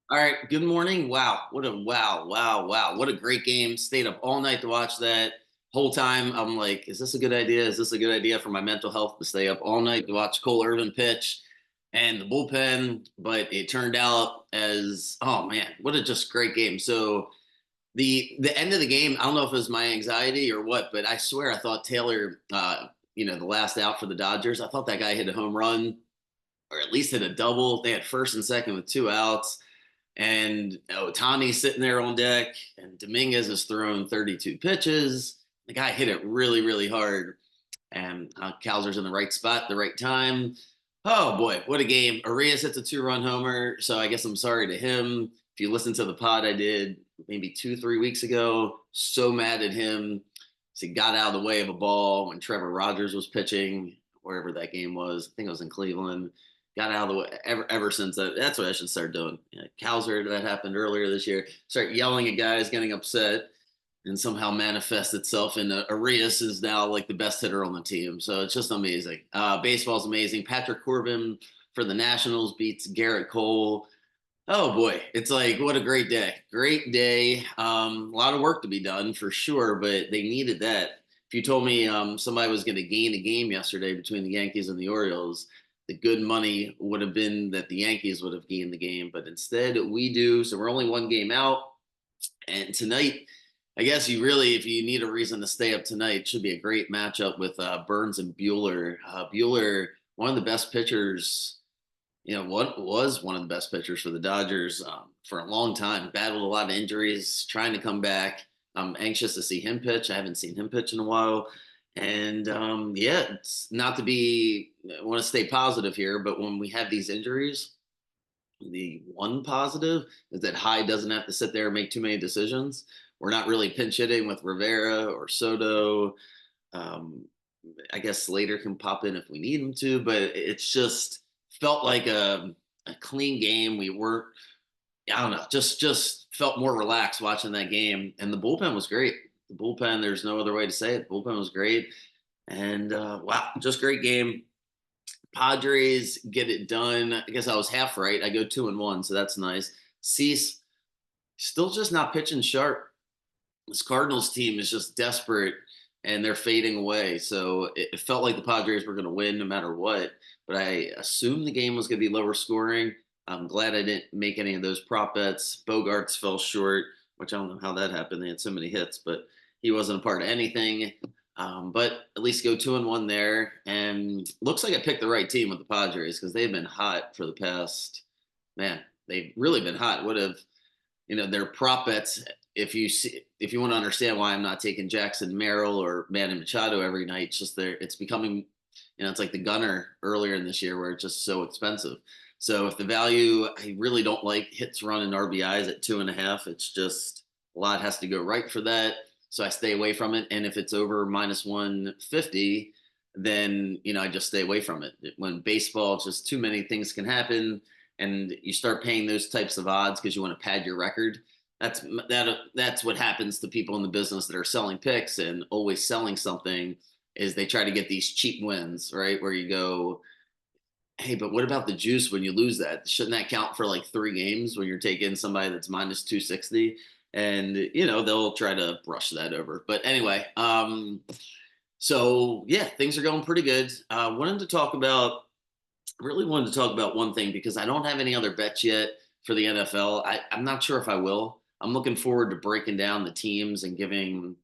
All right. Good morning. Wow. What a great game. Stayed up all night to watch that. Whole time I'm like, is this a good idea? Is this a good idea for my mental health to stay up all night to watch Cole Irvin pitch and the bullpen? But it turned out as, oh man, what a just great game. So the end of the game, I don't know if it was my anxiety or what, but I swear I thought Taylor, the last out for the Dodgers, I thought that guy hit a home run or at least hit a double. They had first and second with two outs. And Otani's sitting there on deck, and Dominguez has thrown 32 pitches. The guy hit it really, really hard. And Kowser's in the right spot, the right time. Oh boy, what a game! Arias hits a two-run homer. So I guess I'm sorry to him. If you listen to the pod I did maybe 2, 3 weeks ago, so mad at him. So he got out of the way of a ball when Trevor Rogers was pitching, wherever that game was. I think it was in Cleveland. Got out of the way ever since that. That's what I should start doing. Kowser, that happened earlier this year. Start yelling at guys, getting upset, and somehow manifest itself in Arias is now like the best hitter on the team. So it's just amazing. Baseball's amazing. Patrick Corbin for the Nationals beats Garrett Cole. Oh boy, it's like what a great day. Great day. A lot of work to be done for sure, but they needed that. If you told me somebody was going to gain a game yesterday between the Yankees and the Orioles, the good money would have been that the Yankees would have gained the game, but instead we do. So we're only one game out. And tonight, I guess you really, if you need a reason to stay up tonight, should be a great matchup with Burns and Bueller. Bueller, one of the best pitchers, what was one of the best pitchers for the Dodgers for a long time. Battled a lot of injuries, trying to come back. I'm anxious to see him pitch. I haven't seen him pitch in a while. And yeah, it's not to be, I want to stay positive here, but when we have these injuries, the one positive is that Hyde doesn't have to sit there and make too many decisions. We're not really pinch hitting with Rivera or Soto. Um, I guess Slater can pop in if we need him to, but it's just felt like a clean game. We weren't, I don't know, just felt more relaxed watching that game. And the bullpen was great. The bullpen, there's no other way to say it. The bullpen was great. And wow, just great game. Padres get it done. I guess I was half right. I go 2-1, so that's nice. Cease still just not pitching sharp. This Cardinals team is just desperate and they're fading away. So it felt like the Padres were going to win no matter what. But I assumed the game was going to be lower scoring. I'm glad I didn't make any of those prop bets. Bogarts fell short, which I don't know how that happened. They had so many hits, but he wasn't a part of anything. But at least go 2-1 there. And looks like I picked the right team with the Padres because they've been hot for the past, man, they've really been hot. Would have, their prop bets. If you want to understand why I'm not taking Jackson Merrill or Manny Machado every night, it's just there. It's becoming, it's like the Gunner earlier in this year where it's just so expensive. So if the value, I really don't like hits, run, and RBIs at 2.5. It's just a lot has to go right for that. So I stay away from it. And if it's over minus 150, then I just stay away from it. When baseball, just too many things can happen, and you start paying those types of odds because you want to pad your record. That's what happens to people in the business that are selling picks and always selling something is they try to get these cheap wins, right? Where you go, hey, but what about the juice when you lose that? Shouldn't that count for like 3 games when you're taking somebody that's minus 260? And they'll try to brush that over. But anyway, so yeah, things are going pretty good. Really wanted to talk about one thing because I don't have any other bets yet for the NFL. I'm not sure if I will. I'm looking forward to breaking down the teams and giving,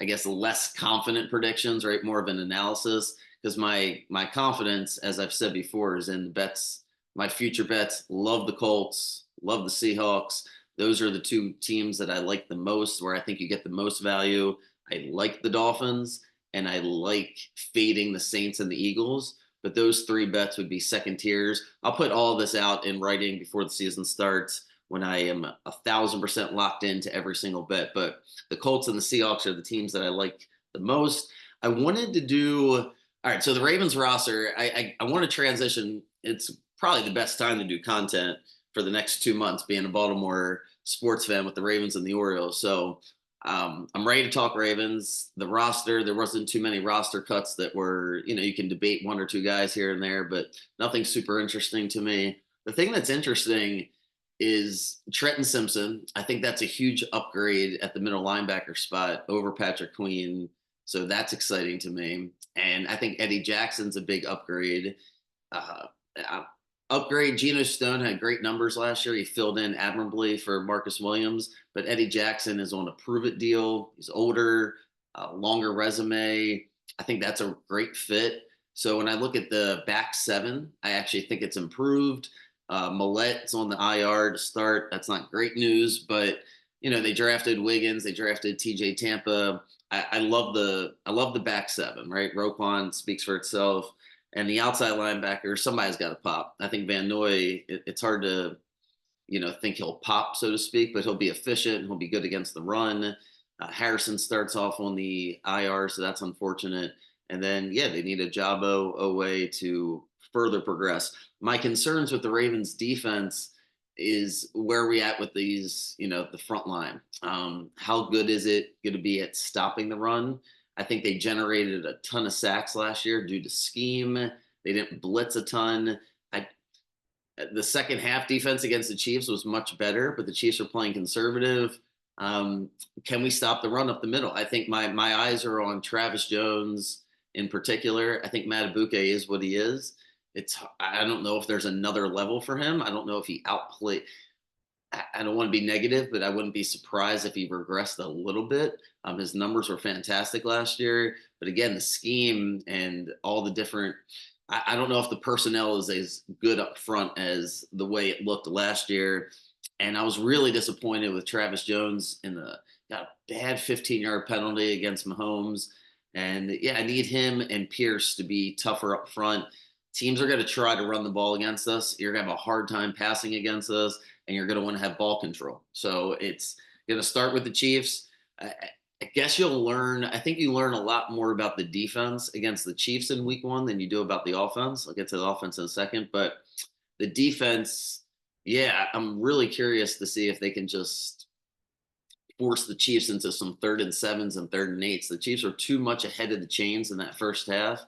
I guess, less confident predictions, right? More of an analysis because my confidence, as I've said before, is in the bets. My future bets. Love the Colts. Love the Seahawks. Those are the two teams that I like the most, where I think you get the most value. I like the Dolphins, and I like fading the Saints and the Eagles. But those three bets would be second tiers. I'll put all of this out in writing before the season starts when I am 1,000% locked into every single bet. But the Colts and the Seahawks are the teams that I like the most. I wanted to do all right. So the Ravens roster, I want to transition. It's probably the best time to do content for the next 2 months, being a Baltimore sports fan with the Ravens and the Orioles. So I'm ready to talk Ravens. The roster, there wasn't too many roster cuts that were, you can debate one or two guys here and there, but nothing super interesting to me. The thing that's interesting is Trenton Simpson. I think that's a huge upgrade at the middle linebacker spot over Patrick Queen. So that's exciting to me. And I think Eddie Jackson's a big upgrade. Uh, uh, Upgrade. Geno Stone had great numbers last year. He filled in admirably for Marcus Williams, but Eddie Jackson is on a prove it deal. He's older, longer resume. I think that's a great fit. So when I look at the back seven, I actually think it's improved. Millet's on the IR to start. That's not great news, but they drafted Wiggins, they drafted TJ Tampa. I love the back seven, right? Roquan speaks for itself. And the outside linebacker, somebody's got to pop. I think Van Noy, it's hard to, think he'll pop, so to speak, but he'll be efficient and he'll be good against the run. Harrison starts off on the IR, so that's unfortunate. And then, yeah, they need a Jabo Owe to further progress. My concerns with the Ravens defense is where are we at with these, the front line. How good is it going to be at stopping the run? I think they generated a ton of sacks last year due to scheme. They didn't blitz a ton. I, the second half defense against the Chiefs was much better, but the Chiefs are playing conservative. Can we stop the run up the middle? I think my eyes are on Travis Jones in particular. I think Matabuke is what he is. I don't know if there's another level for him. I don't know if he outplayed. I don't want to be negative, but I wouldn't be surprised if he regressed a little bit. His numbers were fantastic last year, but again, the scheme and all the different. I don't know if the personnel is as good up front as the way it looked last year. And I was really disappointed with Travis Jones got a bad 15-yard penalty against Mahomes. And yeah, I need him and Pierce to be tougher up front. Teams are going to try to run the ball against us. You're going to have a hard time passing against us, and you're going to want to have ball control. So it's going to start with the Chiefs. I guess you'll learn. I think you learn a lot more about the defense against the Chiefs in week one than you do about the offense. I'll get to the offense in a second, but the defense, yeah, I'm really curious to see if they can just force the Chiefs into some 3rd and 7s and 3rd and 8s. The Chiefs are too much ahead of the chains in that first half,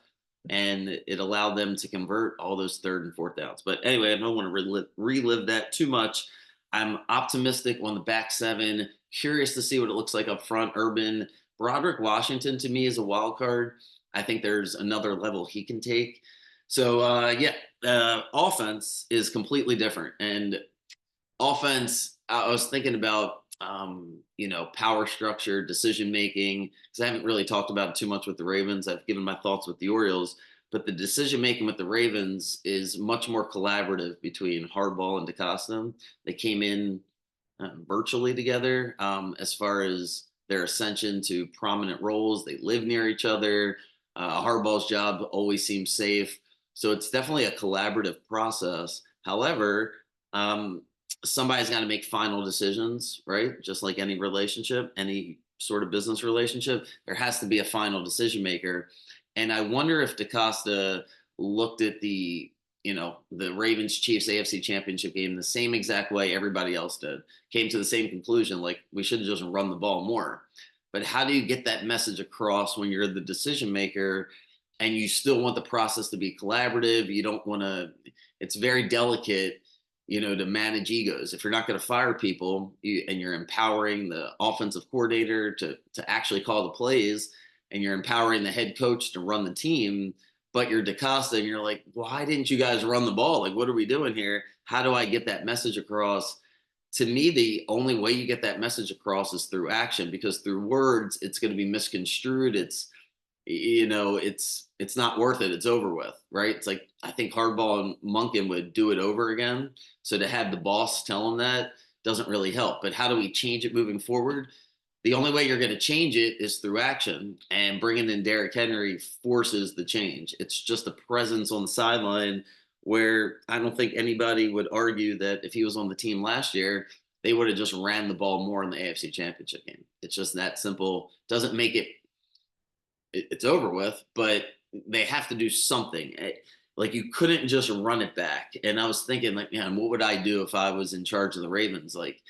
and it allowed them to convert all those 3rd and 4th downs. But anyway, I don't want to relive that too much. I'm optimistic on the back seven. Curious to see what it looks like up front. Urban, Broderick Washington to me is a wild card. I think there's another level he can take. So yeah, offense is completely different. And offense, I was thinking about power structure, decision making, because I haven't really talked about it too much with the Ravens. I've given my thoughts with the Orioles, but the decision making with the Ravens is much more collaborative between Harbaugh and DeCosta. They came in virtually together as far as their ascension to prominent roles. They live near each other. Harbaugh's job always seems safe. So it's definitely a collaborative process. However, somebody's got to make final decisions, right? Just like any relationship, any sort of business relationship, there has to be a final decision maker. And I wonder if DeCosta looked at the Ravens Chiefs AFC Championship game the same exact way everybody else did, came to the same conclusion, like we should just run the ball more. But how do you get that message across when you're the decision maker and you still want the process to be collaborative? You don't want to, it's very delicate, to manage egos. If you're not going to fire people and you're empowering the offensive coordinator to actually call the plays, and you're empowering the head coach to run the team, but you're DeCosta and you're like, why didn't you guys run the ball? Like, what are we doing here? How do I get that message across? To me, the only way you get that message across is through action, because through words, it's going to be misconstrued. It's not worth it. It's over with, right? It's like, I think Hardball and Monken would do it over again. So to have the boss tell them that doesn't really help. But how do we change it moving forward? The only way you're going to change it is through action, and bringing in Derrick Henry forces the change. It's just a presence on the sideline where I don't think anybody would argue that if he was on the team last year, they would have just ran the ball more in the AFC Championship game. It's just that simple. Doesn't make it's over with, but they have to do something. Like, you couldn't just run it back. And I was thinking, like, man, what would I do if I was in charge of the Ravens? Like,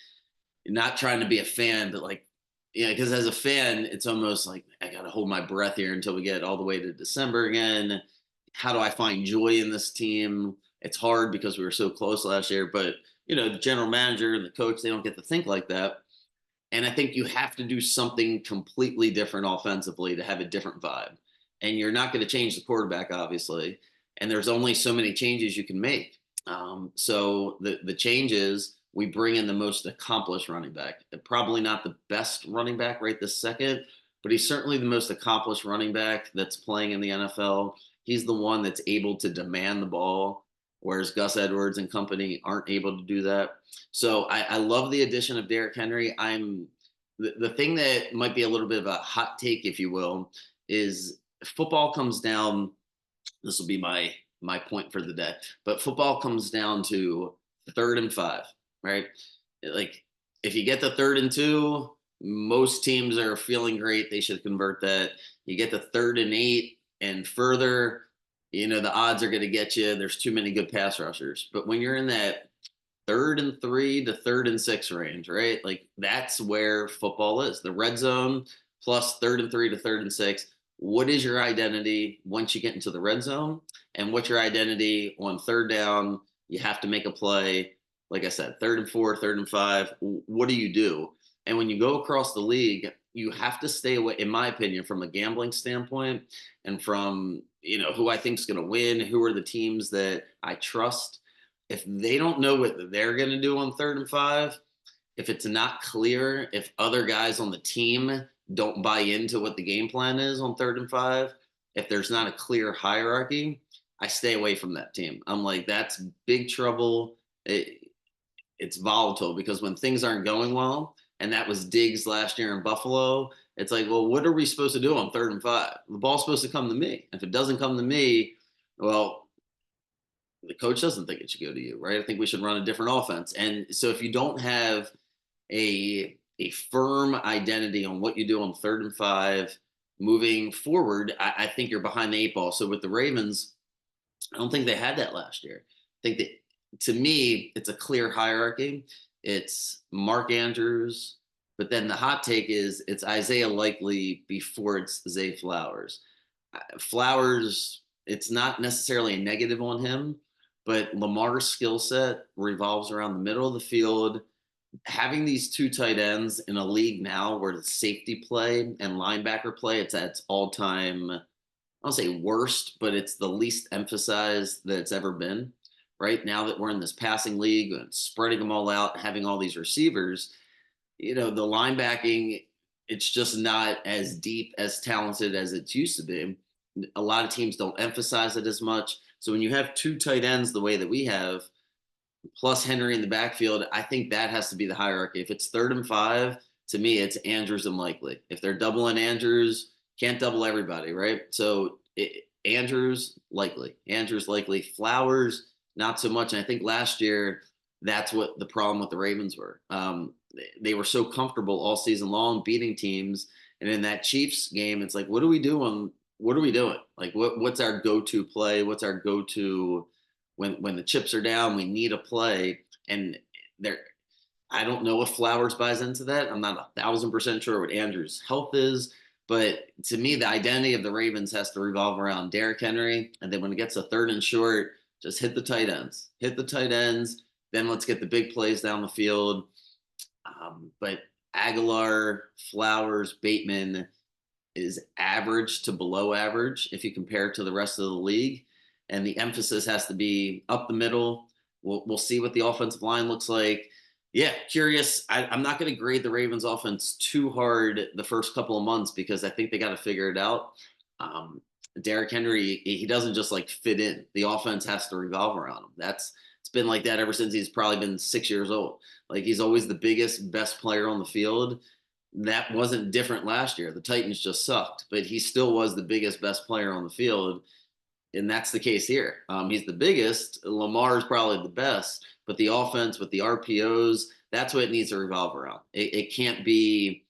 not trying to be a fan, but like, yeah, because as a fan, it's almost like I got to hold my breath here until we get all the way to December again. How do I find joy in this team? It's hard because we were so close last year, but the general manager and the coach, they don't get to think like that. And I think you have to do something completely different offensively to have a different vibe. And you're not going to change the quarterback, obviously. And there's only so many changes you can make. So the change is we bring in the most accomplished running back. Probably not the best running back right this second, but he's certainly the most accomplished running back that's playing in the NFL. He's the one that's able to demand the ball, whereas Gus Edwards and company aren't able to do that. So I love the addition of Derrick Henry. The thing that might be a little bit of a hot take, if you will, is football comes down. This will be my point for the day, but football comes down to 3rd and 5, right? Like if you get the 3rd and 2, most teams are feeling great. They should convert that. You get the 3rd and 8 and further, the odds are going to get you. There's too many good pass rushers. But when you're in that 3rd and 3 to 3rd and 6 range, right? Like that's where football is. The red zone plus 3rd and 3 to 3rd and 6. What is your identity once you get into the red zone? And what's your identity on 3rd down? You have to make a play. Like I said, 3rd and 4, 3rd and 5. What do you do? And when you go across the league, you have to stay away, in my opinion, from a gambling standpoint and from, who I think is going to win, who are the teams that I trust. If they don't know what they're going to do on 3rd and 5, if it's not clear, if other guys on the team don't buy into what the game plan is on 3rd and 5, if there's not a clear hierarchy, I stay away from that team. I'm like, that's big trouble. It's volatile because when things aren't going well, and that was Diggs last year in Buffalo, it's like, well, what are we supposed to do on 3rd and 5? The ball's supposed to come to me. If it doesn't come to me, well, the coach doesn't think it should go to you, right? I think we should run a different offense. And so if you don't have a firm identity on what you do on 3rd and 5 moving forward, I think you're behind the 8 ball. So with the Ravens, I don't think they had that last year. I think that to me, it's a clear hierarchy. It's Mark Andrews, but then the hot take is it's Isaiah Likely before it's Zay Flowers. Flowers, it's not necessarily a negative on him, but Lamar's skill set revolves around the middle of the field. Having these 2 tight ends in a league now where the safety play and linebacker play, it's at its all time, I don't say worst, but it's the least emphasized that it's ever been. Right now that we're in this passing league and spreading them all out, having all these receivers, the linebacking, it's just not as deep, as talented as it used to be. A lot of teams don't emphasize it as much. So when you have 2 tight ends the way that we have, plus Henry in the backfield, I think that has to be the hierarchy. If it's 3rd and 5, to me, it's Andrews and Likely. If they're doubling Andrews, can't double everybody, right? So Andrews, Likely, Flowers, not so much. And I think last year, that's what the problem with the Ravens were. They were so comfortable all season long beating teams. And in that Chiefs game, it's like, what are we doing? What are we doing? Like, what's our go-to play? What's our go-to when the chips are down? We need a play, and there. I don't know if Flowers buys into that. I'm not 1,000% sure what Andrews' health is, but to me, the identity of the Ravens has to revolve around Derrick Henry, and then when it gets a 3rd and short, just hit the tight ends. Hit the tight ends. Then let's get the big plays down the field. But Aguilar, Flowers, Bateman is average to below average if you compare it to the rest of the league. And the emphasis has to be up the middle. We'll see what the offensive line looks like. Yeah, curious. I'm not going to grade the Ravens offense too hard the first couple of months because I think they got to figure it out. Derrick Henry, he doesn't just like fit in. The offense has to revolve around him. It's been like that ever since he's probably been 6 years old. Like he's always the biggest, best player on the field. That wasn't different last year. The Titans just sucked, but he still was the biggest, best player on the field. And that's the case here. He's the biggest. Lamar is probably the best, but the offense with the RPOs, that's what it needs to revolve around. It can't be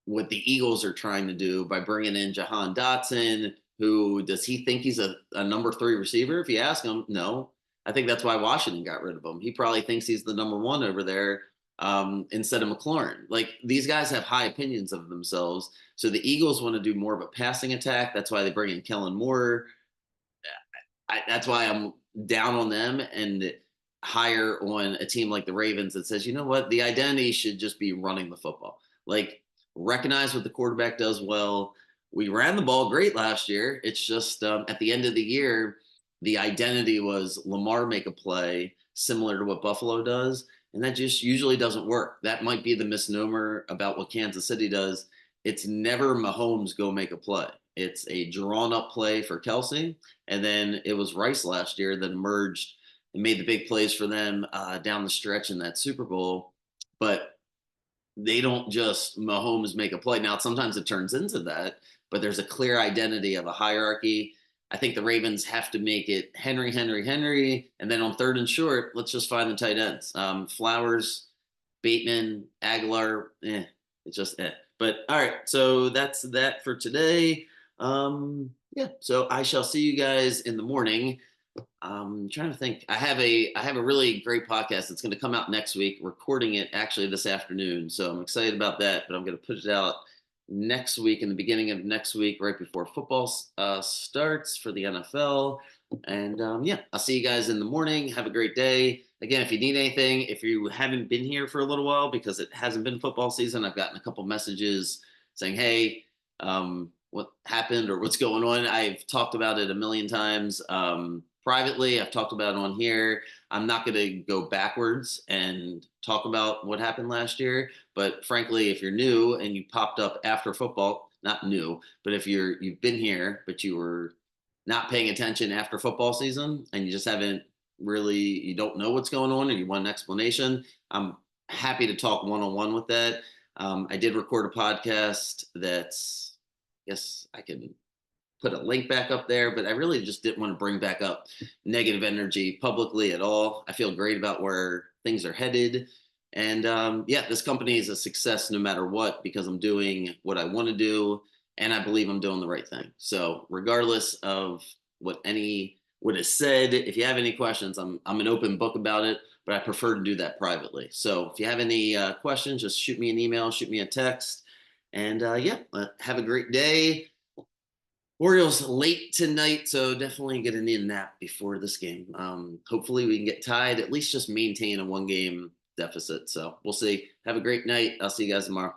what the Eagles are trying to do by bringing in Jahan Dotson, who does he think he's a number 3 receiver? If you ask him, no. I think that's why Washington got rid of him. He probably thinks he's the number 1 over there instead of McLaurin. Like these guys have high opinions of themselves. So the Eagles want to do more of a passing attack. That's why they bring in Kellen Moore. That's why I'm down on them. And higher on a team like the Ravens that says, you know what, the identity should just be running the football. Like, recognize what the quarterback does well. We ran the ball great last year. It's just at the end of the year, the identity was Lamar make a play similar to what Buffalo does. And that just usually doesn't work. That might be the misnomer about what Kansas City does. It's never Mahomes go make a play. It's a drawn up play for Kelsey. And then it was Rice last year that emerged and made the big plays for them down the stretch in that Super Bowl. But they don't just Mahomes make a play. Now, sometimes it turns into that, but there's a clear identity of a hierarchy. I think the Ravens have to make it Henry, Henry, Henry, and then on third and short, let's just find the tight ends. Flowers, Bateman, Aguilar, it's just eh. But all right, so that's that for today. Yeah, so I shall see you guys in the morning. I'm trying to think. I have a really great podcast that's going to come out next week. Recording it actually this afternoon, so I'm excited about that. But I'm going to put it out next week, in the beginning of next week, right before football starts for the NFL. And yeah, I'll see you guys in the morning. Have a great day. Again, if you need anything, if you haven't been here for a little while because it hasn't been football season, I've gotten a couple messages saying, "Hey, what happened or what's going on?" I've talked about it a million times. Privately, I've talked about it on here. I'm not going to go backwards and talk about what happened last year. But frankly, if you're new and you popped up after football, not new, but if you've been here, but you were not paying attention after football season and you just haven't really, you don't know what's going on and you want an explanation, I'm happy to talk one-on-one with that. I did record a podcast that's, yes, I can put a link back up there, but I really just didn't want to bring back up negative energy publicly at all. I feel great about where things are headed. And yeah, this company is a success no matter what, because I'm doing what I want to do and I believe I'm doing the right thing. So regardless of what is said, if you have any questions, I'm an open book about it, but I prefer to do that privately. So if you have any questions, just shoot me an email, shoot me a text, and yeah, have a great day. Orioles late tonight, so definitely get an in nap before this game. Hopefully we can get tied, at least just maintain a 1 game deficit. So we'll see. Have a great night. I'll see you guys tomorrow.